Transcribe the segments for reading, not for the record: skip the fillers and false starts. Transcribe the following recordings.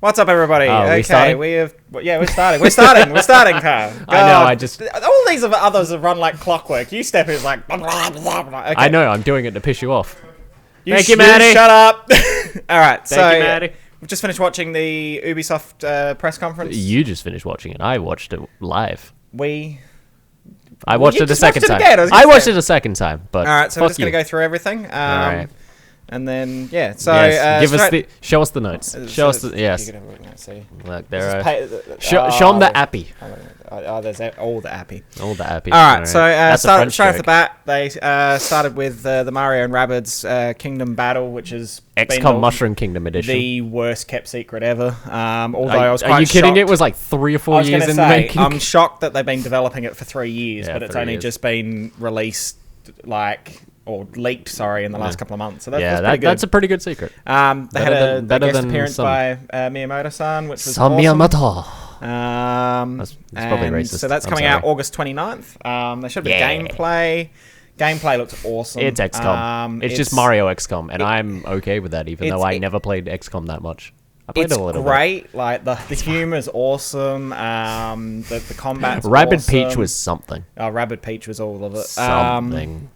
What's up, everybody? Okay, we're starting. We're starting, Kyle. I know. All these others have run like clockwork. You step in like. Okay. I know. I'm doing it to piss you off. Thank you, Maddie. Shut up. All right. Thank you, Maddie. We've just finished watching the Ubisoft press conference. You just finished watching it. I watched it live. I watched it a second time. I watched it a second time, but all right. So we're just you. gonna go through everything. All right. And then so yes, show us the notes. Show us the yes. Look, there are. Show them the appy. There's all the appy. All the appy. All right. So straight off the bat, they started with the Mario and Rabbids Kingdom Battle, which is XCOM Mushroom Kingdom Edition. The worst kept secret ever. Although I was quite Are you kidding? shocked. It was like 3 or 4 years in the making. I'm shocked that they've been developing it for 3 years, Yeah, but it's 3 only years. just been released leaked, in the last couple of months. So that's pretty good. That's a pretty good secret. They had a guest appearance some. by Miyamoto-san, which was Some awesome. Miyamoto. That's probably racist. So that's coming out August 29th. There should be gameplay. Gameplay looks awesome. It's XCOM. It's just Mario XCOM, and I'm okay with that, even though I never played XCOM that much. I played it a little great. bit. Like the humor's awesome. The combat's Rabbid awesome. Peach was something. Oh, Rabbid Peach was all of it. Something.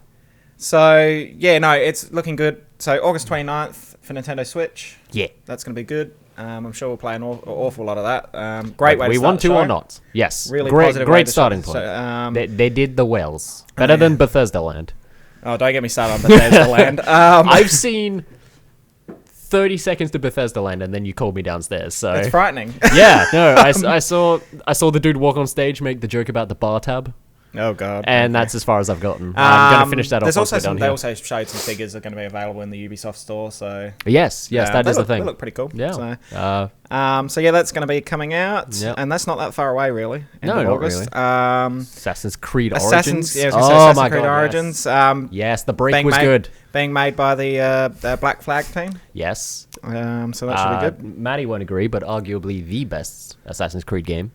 It's looking good. So August 29th for Nintendo Switch. Yeah. That's going to be good. I'm sure we'll play an awful lot of that. Great way to we start want the to show. or not. Yes. Really great, positive way great to starting start. point. So, they did the wells. Better than Bethesda Land. Oh, don't get me started on Bethesda Land. I've seen 30 seconds to Bethesda Land, and then you called me downstairs. So it's frightening. Yeah, no, I saw the dude walk on stage, make the joke about the bar tab. Oh god! And that's as far as I've gotten. I'm gonna finish that off. They also showed some figures that are going to be available in the Ubisoft store. So yes, that is the thing. They look pretty cool. Yeah. So that's going to be coming out, and that's not that far away, really. No, not August. really. Assassin's Creed Origins. Assassin's Creed Origins. Yes, the break was good. Being made by the Black Flag team. Yes. So that should be good. Maddie won't agree, but arguably the best Assassin's Creed game.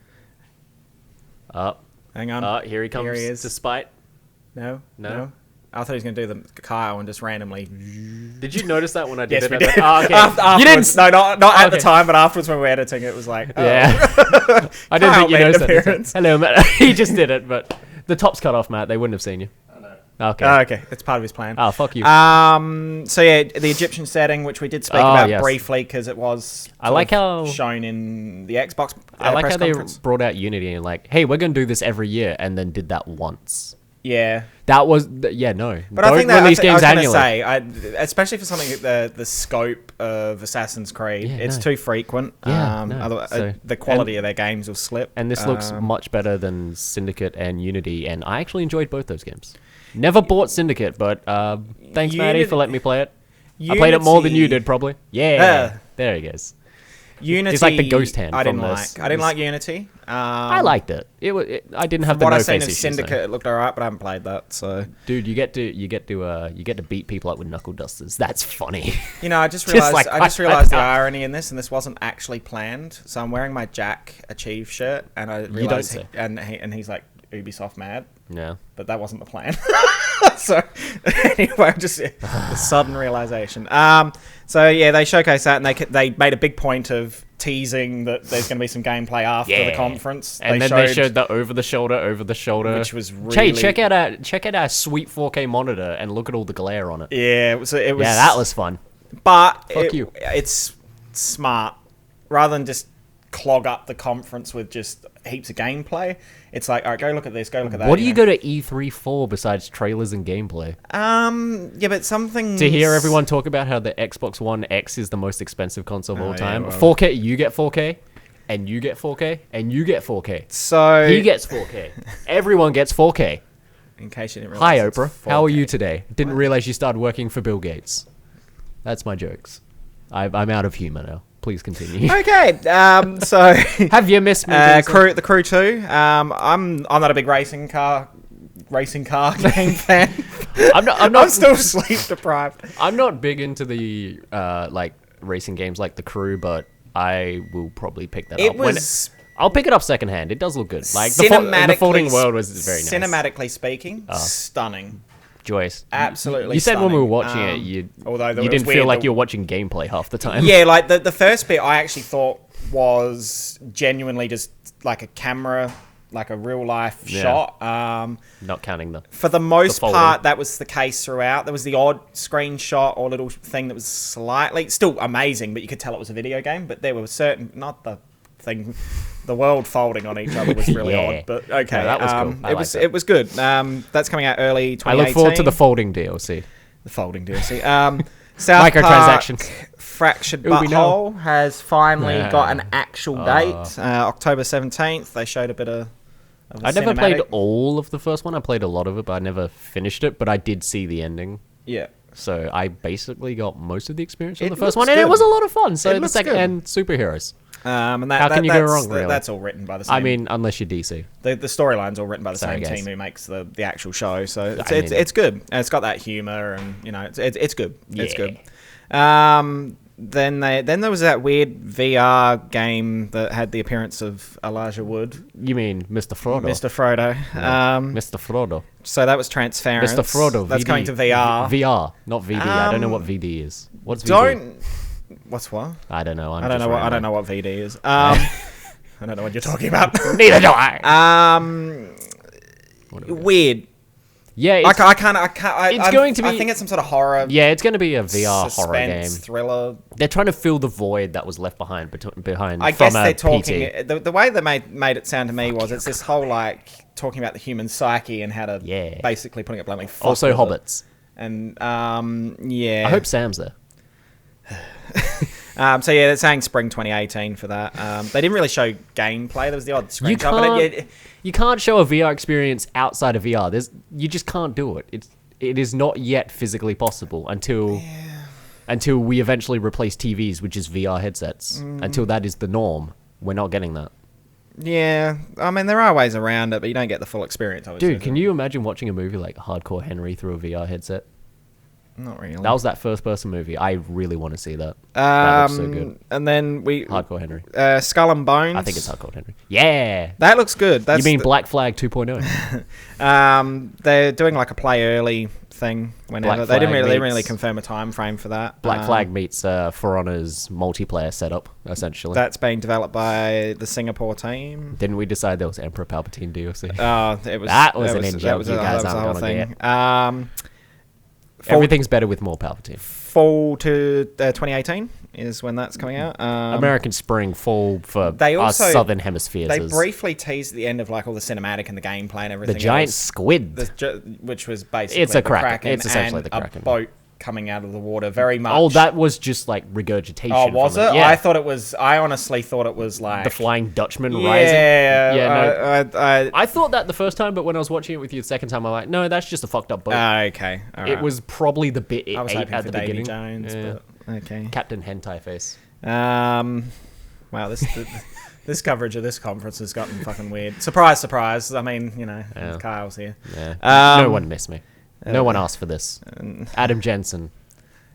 Hang on. Here he comes. Here he is. Despite. No. I thought he was going to do the Kyle and just randomly. Did you notice that when I did yes, it? we did. Oh, okay. Afterwards. You didn't. No, not at the time, but afterwards when we were editing, it was like, oh. Yeah. I didn't think you noticed that. Hello, Matt. He just did it, but the top's cut off, Matt. They wouldn't have seen you. Okay. Okay. It's part of his plan. Oh, fuck you. So yeah, the Egyptian setting, which we did speak about briefly because it was shown in the Xbox I like press how conference. They brought out Unity and like, hey, we're going to do this every year, and then did that once. Yeah. That was no. But I think that release games annually. Especially for something the scope of Assassin's Creed, it's too frequent. The quality of their games will slip. And this looks much better than Syndicate and Unity, and I actually enjoyed both those games. Never bought Syndicate, but thanks, Maddie, for letting me play it. I played it more than you did, probably. Yeah. There he goes. Unity, it's like the ghost hand. I didn't like Unity. I liked it. I didn't have the what no I've seen face of issues, Syndicate, it looked alright, but I haven't played that. So, dude, you get to beat people up with knuckle dusters. That's funny. You know, I just realized the irony in this, and this wasn't actually planned. So I'm wearing my Jack Achieve shirt, and I realized, and he's like Ubisoft mad. Yeah, but that wasn't the plan. So anyway, just a sudden realization. So yeah, they showcased that, and they made a big point of teasing that there's going to be some gameplay after the conference. And they showed the over the shoulder, which was really... Hey, check out our sweet 4K monitor and look at all the glare on it. Yeah, it was. Yeah, that was fun. But it's smart. Rather than just clog up the conference with just heaps of gameplay, it's like, all right, go look at this, go look at that. What do you go to E3 for besides trailers and gameplay? Yeah, but something to hear everyone talk about how the Xbox One X is the most expensive console of all time. 4K, you get 4K, and you get 4K, and you get 4K. So he gets 4K. Everyone gets 4K. In case you didn't realize. Hi, Oprah. How are you today? Didn't realize you started working for Bill Gates. That's my jokes. I'm out of humor now. Please continue. Okay, so have you missed me? The Crew 2. I'm not a big racing car game fan. I'm still sleep deprived. I'm not big into the racing games like The Crew, but I will probably pick that up. I'll pick it up secondhand. It does look good. Like the Folding World was very nice. Cinematically speaking, stunning. Joyous. Absolutely. You said stunning. when we were watching it, you didn't feel like you were watching gameplay half the time. Yeah, like the first bit, I actually thought was genuinely just like a camera, like a real life shot. Not counting for the most part, that was the case throughout. There was the odd screenshot or little thing that was slightly still amazing, but you could tell it was a video game. But there were certain, not the thing, the world folding on each other was really odd. But okay, that was cool. It was good. That's coming out early 2018. I look forward to the folding DLC. The folding DLC. South Microtransactions. Park Fractured Butthole has finally got an actual date. October 17th. They showed a bit of I never played all of the first one. I played a lot of it, but I never finished it. But I did see the ending. Yeah. So I basically got most of the experience of the first one, and it was a lot of fun. So the second, and superheroes. And how can you go wrong, really? That's all written by the same... I mean, unless you're DC. The storyline's all written by the same team who makes the actual show, so it's good. And it's got that humour, and, you know, it's good. Yeah. It's good. Then there was that weird VR game that had the appearance of Elijah Wood. You mean Mr. Frodo? Mr. Frodo. Mr. Frodo. So that was Transference. Mr. Frodo. That's coming to VR. VR, not VD. I don't know what VD is. What's VD? What's what? I don't know. I don't know what VD is. I don't know what you're talking about. Neither do I. Weird. Yeah, I can't. It's going to be. I think it's some sort of horror. Yeah, it's going to be a VR horror game. Thriller. They're trying to fill the void that was left behind. I guess they're talking. The way they made it sound to me was it's this whole like talking about the human psyche and how to basically putting it bluntly. Also, hobbits. And yeah. I hope Sam's there. So yeah, they're saying spring 2018 for that. They didn't really show gameplay. There was the odd screenshot. You can't show a VR experience outside of VR. You just can't do it. It is not yet physically possible until we eventually replace TVs with just VR headsets. Until that is the norm, we're not getting that. Yeah, I mean there are ways around it, but you don't get the full experience. Obviously. Dude, can you imagine watching a movie like Hardcore Henry through a VR headset? Not really. That was that first-person movie. I really want to see that. That looks so good. And then Hardcore Henry. Skull and Bones. I think it's Hardcore Henry. Yeah! That looks good. You mean Black Flag 2.0? They're doing like a play early thing whenever. They didn't really confirm a time frame for that. Black Flag meets For Honor's multiplayer setup, essentially. That's being developed by the Singapore team. Didn't we decide there was Emperor Palpatine DLC? That was an in-joke. You guys aren't going to get. Everything's better with more Palpatine. Fall to 2018 is when that's coming out. American Spring, fall for us Southern Hemispheres. They briefly teased at the end of like all the cinematic and the gameplay and everything. The giant squid, which was basically it's a Kraken. It's essentially the Kraken. A boat coming out of the water, very much. Oh, that was just like regurgitation. Oh, was it? Yeah. I honestly thought it was like the Flying Dutchman rising. Yeah, I thought that the first time, but when I was watching it with you the second time, I'm like, no, that's just a fucked up boat. Okay, all right. It was probably the bit it I was ate hoping at for the Davy beginning. Jones, but okay. Captain Hentai Face. Wow, this coverage of this conference has gotten fucking weird. Surprise, surprise. I mean, you know, Kyle's here. Yeah. No one missed me. No one asked for this. Adam Jensen,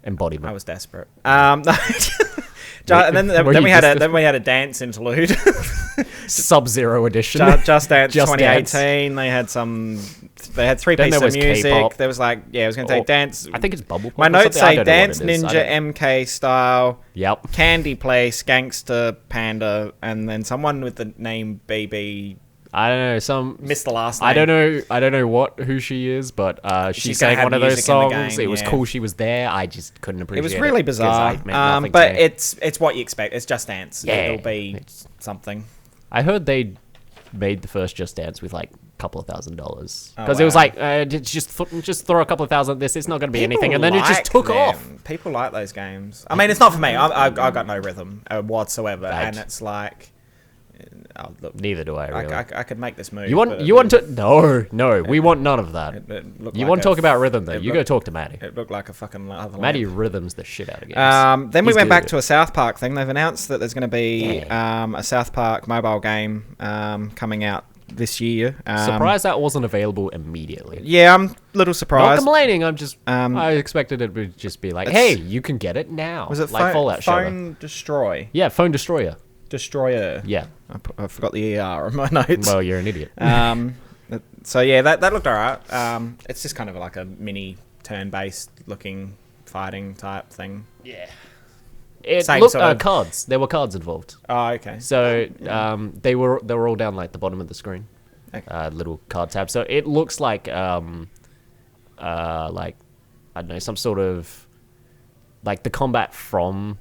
embodiment. I was desperate. And then we had a dance interlude. Sub-Zero edition. Just Dance 2018. They had three pieces of music. K-pop. There was like, it was going to take dance. I think it's bubble pop. My notes say Dance Ninja MK style. Yep. Candy Place, Gangster Panda, and then someone with the name BB. I don't know. Missed the last name. I don't know who she is, but she sang one of those songs. It was cool. She was there. I just couldn't appreciate it. It was really bizarre. But it's what you expect. It's Just Dance. Yeah, it'll be something. I heard they made the first Just Dance with like a couple of $1,000s because it was like just throw a couple of thousand at this. It's not going to be anything, and then it just took off. People like those games. I mean, it's not for me. I got no rhythm whatsoever, and it's like. Look, neither do I. Really. I could make this move. You want to? No. We want none of that. You want to talk about rhythm though? You go talk to Maddie. It looked like a fucking. Maddie rhythms the shit out of games. Then we went back to a South Park thing. They've announced that there's going to be a South Park mobile game coming out this year. Surprised that wasn't available immediately. Yeah, I'm a little surprised. Not complaining. I'm just. I expected it would just be like, hey, you can get it now. Was it like Fallout Phone Destroy? Yeah, Phone Destroyer. Destroyer. Yeah. I forgot the ER on my notes. Well, you're an idiot. So yeah, that looked alright. It's just kind of like a mini turn-based looking fighting type thing. Yeah. It Same looked sort of... cards. There were cards involved. Oh, okay. So they were all down like the bottom of the screen, little card tabs. So it looks like I don't know, some sort of like the combat from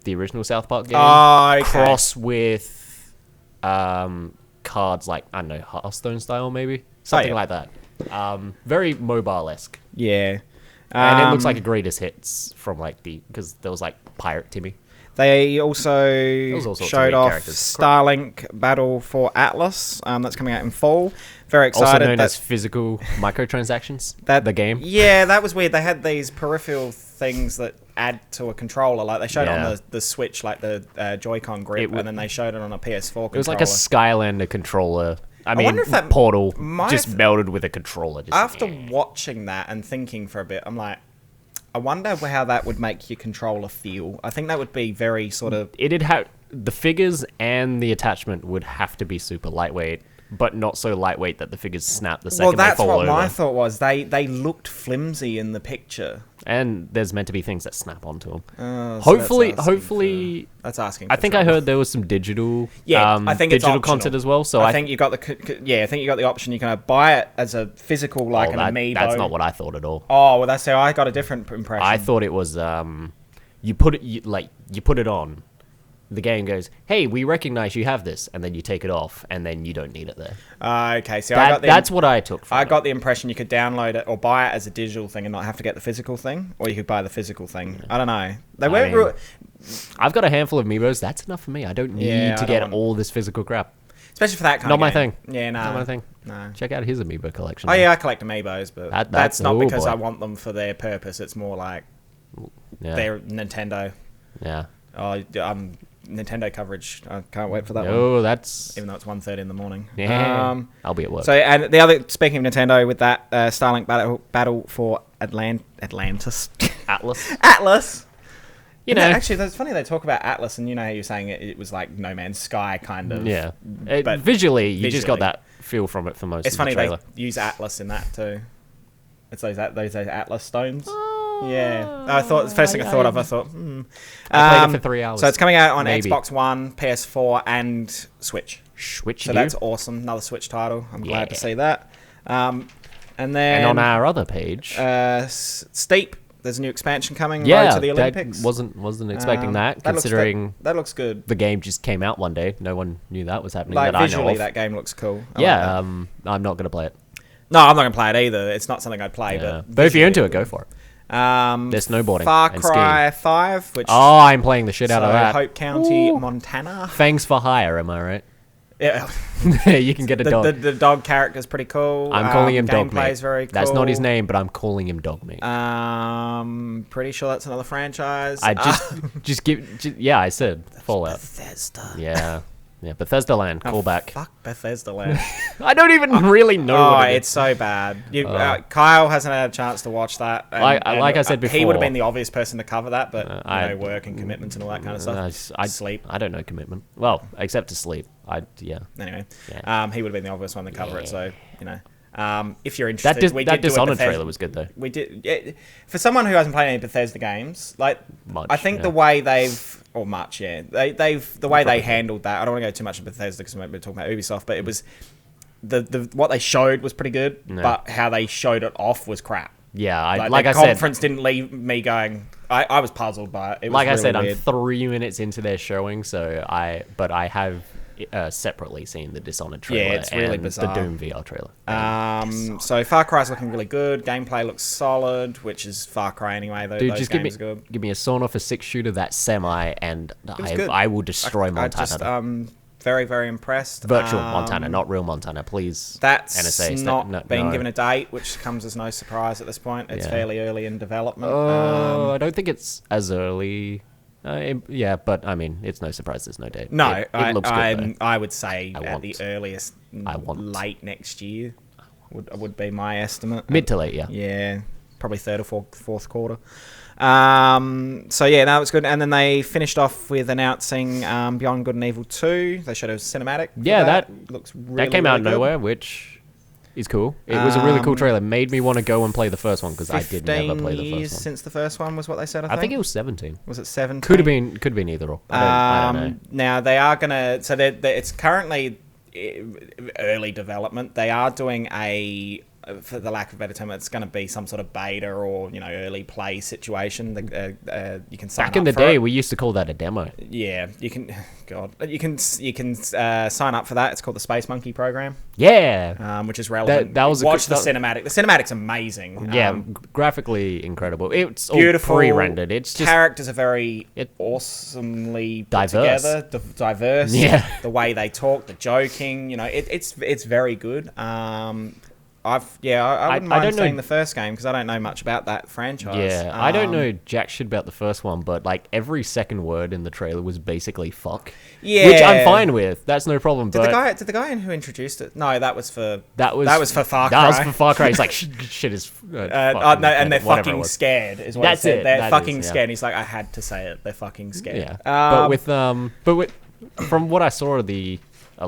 the original South Park game, cross with cards like, I don't know, Hearthstone style maybe, something like that. Very mobile-esque. Yeah. And it looks like a greatest hits from like because there was like Pirate Timmy. They also showed off characters. Starlink Battle for Atlas. That's coming out in fall. Very excited. Also known as physical microtransactions. The game. Yeah, that was weird. They had these peripheral things that add to a controller. Like they showed it on the Switch, like the Joy-Con grip, and then they showed it on a PS4 controller. It was like a Skylander controller. I mean, wonder if that Portal just melded with a controller. After watching that and thinking for a bit, I'm like, I wonder how that would make your controller feel. I think that would be very sort of... It'd have... The figures and the attachment would have to be super lightweight, but not so lightweight that the figures snap the second they fall over. Well, that's what my thought was. They looked flimsy in the picture. And there's meant to be things that snap onto them. Hopefully... That's asking for I think I heard there was some digital I think digital it's content as well. So I think you got the option. You can buy it as a physical, like an amiibo. That's not what I thought at all. Oh, well, that's how I got a different impression. I thought it was you put it on. The game goes, hey, we recognize you have this, and then you take it off, and then you don't need it there. Okay, so that's what I took from it. I got the impression you could download it or buy it as a digital thing and not have to get the physical thing, or you could buy the physical thing. I don't know. I've got a handful of amiibos. That's enough for me. I don't need to get all this physical crap. Especially for that kind not of my game. thing. Yeah, no. Not my thing. No. Check out his amiibo collection. Oh, yeah, I collect amiibos, but that's not because I want them for their purpose. It's more like they're Nintendo. Yeah. Oh, Nintendo coverage. I can't wait for that one. Oh, that's... Even though it's 1:30 in the morning. Yeah, I'll be at work. So, and the other... Speaking of Nintendo, with that Starlink Battle for Atlantis. Atlas! You know... Actually, it's funny they talk about Atlas, and you know how you're saying it was like No Man's Sky, kind of. Yeah. But visually, you just got that feel from it for most of the trailer. It's funny they use Atlas in that, too. It's those Atlas stones. Yeah, I thought the first thing I thought. I played it for 3 hours. So it's coming out on Xbox One, PS4, and Switch. So that's awesome. Another Switch title. I'm glad to see that. And then on our other page, Steep. There's a new expansion coming. Yeah, Road to the Olympics. Wasn't expecting that. Considering that looks good. The game just came out one day. No one knew that was happening. Like that visually, I know of. that game looks cool. I'm not gonna play it. No, I'm not gonna play it either. It's not something I'd play. But if you're into it, go for it. There's snowboarding. Far Cry 5, which I'm playing the shit out of that. Hope County, Montana. Fangs for hire, am I right? Yeah, you can get a dog. The dog character's pretty cool. I'm calling him Dog Mate. Very cool. That's not his name, but I'm calling him Dog Mate. Pretty sure that's another franchise. I I said Fallout. Bethesda. Yeah, Bethesda Land, callback. Fuck Bethesda Land. I don't even really know what it is. It's so bad. Kyle hasn't had a chance to watch that. Like I said before. He would have been the obvious person to cover that, but work and commitments and all that kind of stuff. Sleep. I don't know commitment. Well, except to sleep. Anyway, he would have been the obvious one to cover it, so, you know. If you're interested, that Dishonored trailer was good, though. We did. For someone who hasn't played any Bethesda games, I think the way they've... Or much, yeah. The way they handled that. I don't want to go too much into Bethesda because we're talking about Ubisoft, but it was the what they showed was pretty good, but how they showed it off was crap. Yeah, I said, the conference didn't leave me going. I was puzzled by it. It was really weird. I'm 3 minutes into their showing, so I have separately seen the Dishonored trailer. Yeah, it's really bizarre. The Doom VR trailer. So Far Cry's looking really good. Gameplay looks solid, which is Far Cry anyway. Though, dude, just give me a sawn off a 6-shooter, that semi, and I will destroy Montana. Very, very impressed. Virtual Montana, not real Montana, please. That's NSA, not being given a date, which comes as no surprise at this point. It's fairly early in development. I don't think it's as early. But I mean, it's no surprise there's no date. No, it looks good. I would say at the earliest, late next year would be my estimate. Mid to late, yeah. Yeah, probably third or fourth quarter. So yeah, no, it's good. And then they finished off with announcing Beyond Good and Evil 2. They showed a cinematic. Yeah, that looks really, that came out of really nowhere, which is cool. It was a really cool trailer. Made me want to go and play the first one because I did never play the first one. Since the first one was what they said. I think it was 17. Was it 17? Could have been either or. I don't know. Now they are gonna. So it's currently early development. They are doing for the lack of a better term, it's going to be some sort of beta or early play situation. You can sign back in the day, we used to call that a demo. Yeah, you can. God, you can sign up for that. It's called the Space Monkey program. Yeah, which is relevant. Watch the cinematic. The cinematic's amazing. Yeah, graphically incredible. It's beautiful, all pre-rendered. It's just characters are very awesomely put diverse. Together, diverse. Yeah, the way they talk, the joking. It's very good. I wouldn't mind seeing the first game because I don't know much about that franchise. Yeah, I don't know jack shit about the first one, but like every second word in the trailer was basically "fuck," which I'm fine with. That's no problem. Did the guy who introduced it? No, that was for Far Cry. That was for Far Cry. He's like shit is. And they're fucking scared. Is what that's it. They're fucking scared. And he's like, I had to say it. They're fucking scared. Yeah, but with from what I saw of the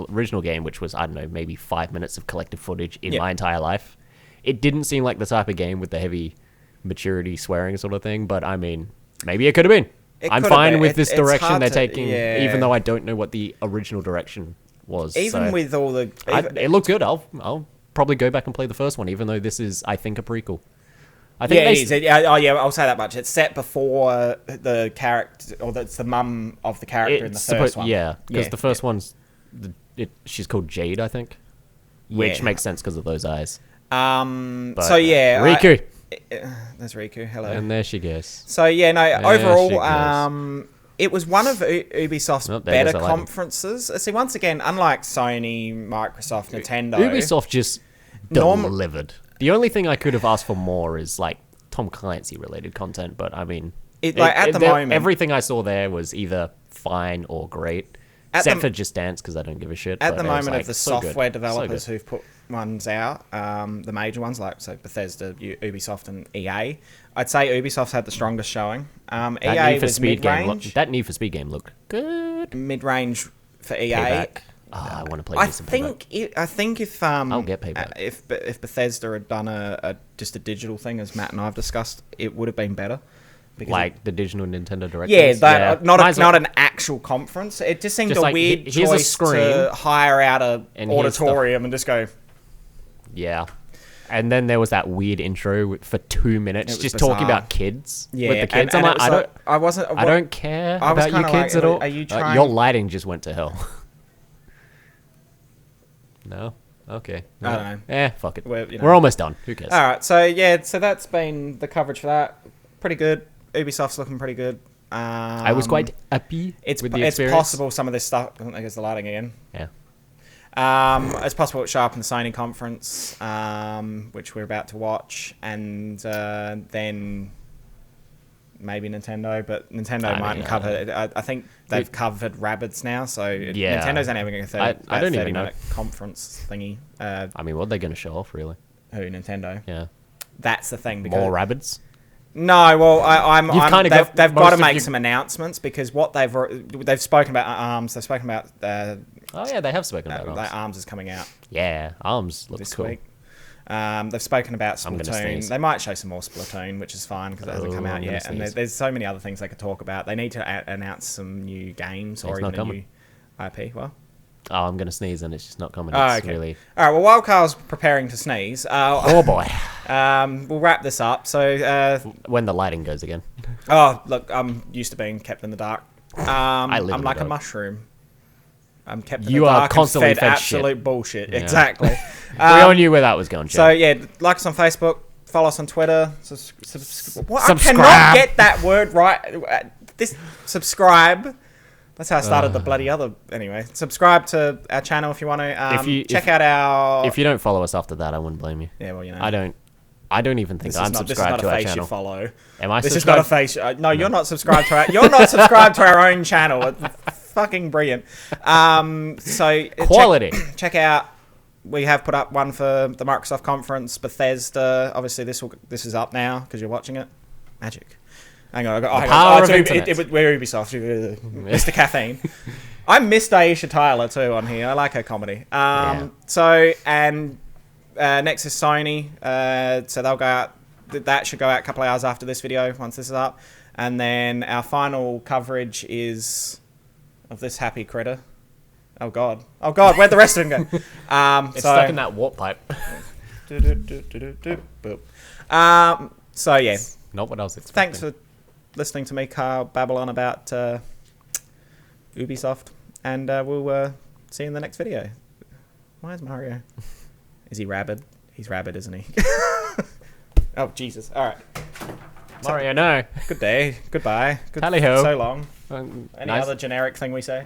original game, which was, I don't know, maybe 5 minutes of collective footage in my entire life, it didn't seem like the type of game with the heavy maturity swearing sort of thing, but I mean, maybe it could have been. I'm fine with this direction they're taking, even though I don't know what the original direction was. Even with all the... it looked good. I'll probably go back and play the first one, even though this is, I think, a prequel. I think it is. I'll say that much. It's set before the character, or it's the mum of the character in the first one. Yeah, because the first one's... she's called Jade, I think, which makes sense because of those eyes. Riku. There's Riku. Hello. And there she goes. So overall, it was one of Ubisoft's better conferences. See, once again, unlike Sony, Microsoft, Nintendo, Ubisoft just delivered. The only thing I could have asked for more is like Tom Clancy related content, but I mean, at the moment, everything I saw there was either fine or great. Except for Just Dance, because I don't give a shit. At the moment, of the software developers who've put ones out, the major ones like Bethesda, Ubisoft, and EA, I'd say Ubisoft's had the strongest showing. EA was mid-range. That Need for Speed game looked good. Mid-range for EA. Payback. I want to play this. I think if I'll get Payback. If Bethesda had done just a digital thing, as Matt and I have discussed, it would have been better. Like the digital Nintendo Direct. Yeah, not an actual conference. It just seemed a weird choice to hire out an auditorium and just go. Yeah, and then there was that weird intro for 2 minutes, just talking about kids with the kids. And I don't care about you kids at all. Are you trying? Your lighting just went to hell. No. Okay. No. I don't know. Fuck it. We're almost done. Who cares? All right. So that's been the coverage for that. Pretty good. Ubisoft's looking pretty good. I was quite happy with the experience. It's possible some of this stuff... I think it's the lighting again. Yeah. It's possible it show up in the Sony conference, which we're about to watch, and then maybe Nintendo, but Nintendo mightn't cover it. I think they've covered Rabbids now, so Nintendo's only having a 30-minute conference thingy. I mean, what are they going to show off, really? Who, Nintendo? Yeah. That's the thing. Because more Rabbids? No, well, they've got to make some announcements because what they've spoken about ARMS. They've spoken about. They have spoken about ARMS. ARMS is coming out. Yeah, ARMS looks this cool. week. They've spoken about Splatoon. They might show some more Splatoon, which is fine because it hasn't come out yet. And there's so many other things they could talk about. They need to announce some new games or even a new IP. Well. Oh, I'm going to sneeze and it's just not coming. It's really... All right, well, while Kyle's preparing to sneeze... oh, boy. We'll wrap this up. So when the lighting goes again. Oh, look, I'm used to being kept in the dark. I'm like a mushroom. I'm kept in the dark. You are constantly fed absolute bullshit. Yeah. Exactly. We all knew where that was going, Chad. So, like us on Facebook, follow us on Twitter. Subscribe. I cannot get that word right. Subscribe. That's how I started the bloody other... Anyway, subscribe to our channel if you want to. Check out our... If you don't follow us after that, I wouldn't blame you. Yeah, well, I don't even think I'm subscribed to our channel. This is not a face you follow. Am I subscribed? This is not a face... no, you're not subscribed to our... You're not subscribed to our own channel. It's fucking brilliant. So... Quality. Check out... We have put up one for the Microsoft conference, Bethesda. Obviously, this is up now because you're watching it. Magic. Hang on, we're Ubisoft. Mr. Caffeine. I missed Aisha Tyler too on here. I like her comedy. So, and next is Sony. So they'll go out. That should go out a couple of hours after this video, once this is up. And then our final coverage is of this happy critter. Oh god, where'd the rest of them go? It's stuck in that warp pipe. So yeah, not what I was expecting. Thanks for listening to me, Kyle, babble on about Ubisoft, and we'll see you in the next video. Why is Mario? Is he rabid? He's rabid, isn't he? Oh Jesus! All right, Mario, no. Good day. Goodbye. Tally-ho. So long. Any other generic thing we say?